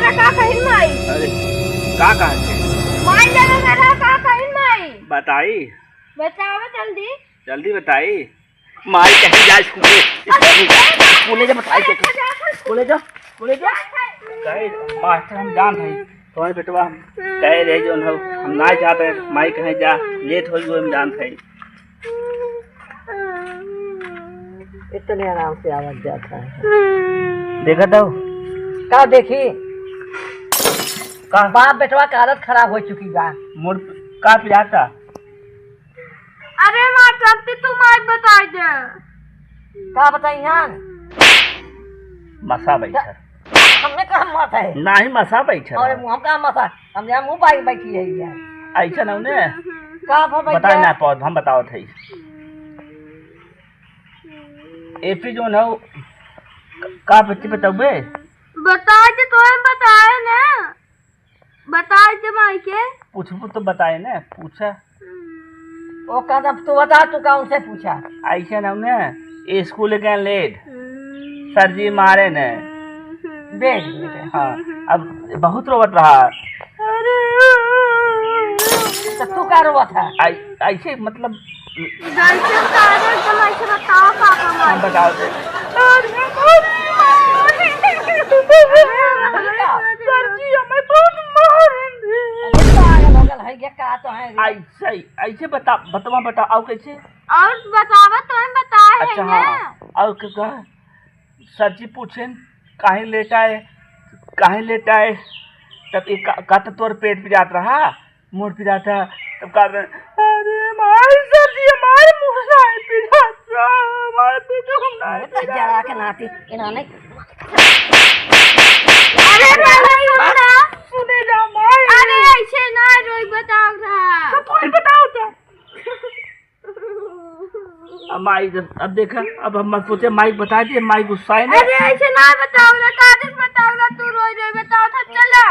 मेरा का कहिन माई। अरे का कहते मान जाना मेरा का कहिन माई। बताई बताओ जल्दी। जल्दी बताई। माई कहीं जा स्कूल जा बताई स्कूल जा कहे मास्टर हम जान है तुम्हारे बेटवा कहे रहे जो हम ना जाते माई कहीं जा लेट हो हम जान थे। इतने आराम से आवाज जाता है। देखा तो का देखी का बाप बेटवा की हालत खराब हो चुकी बा। मुड़ का पिलाता। अरे माँ चलती तुम आज बता दे। का बताई यार मसा बैठा हमने कहा मत है नहीं मसा बैठा और मुँह कहा मत है हमने मुँह बाई बैठी है ये ऐसा ना उन्हें का बताए ना पौध हम बताओ थे एपी जो ना का बच्चे बताओगे बता दे तो बताए ना बताए थे माई के पूछ तो बताए ना पूछा वो कहता तू बता तू का उनसे पूछा ऐसा ना उन्हें स्कूल गए लेट सर जी मारे ने देख हाँ अब बहुत रोवत रहा तो तू का रोवत है ऐसे मतलब जैसे सारे तुम ऐसे बताओ पापा माँ हम बताओ थे ऐसे ऐसे बतवा बताओ कैसे और बतावा तो हम बताए अच्छा हैं हाँ और क्या सर जी पूछे काहे लेटा है तब एक का तो तोर पेट पे जात रहा मुंह पे जाता तब का अरे माय सर जी हमारे मुंह से पे जाता हमारे पेट को ना जरा के नाती इन्होंने अरे नहीं सुने जा माय अरे ऐसे ना रोई बताओ रहा तो कोई बताओ तो अब माई अब देखा अब हम सोचे माइक बता दिए माइक गुस्सा है ना अरे ऐसे ना बताओ ना कादिस बताओ ना तू रोई रोई बताओ था चला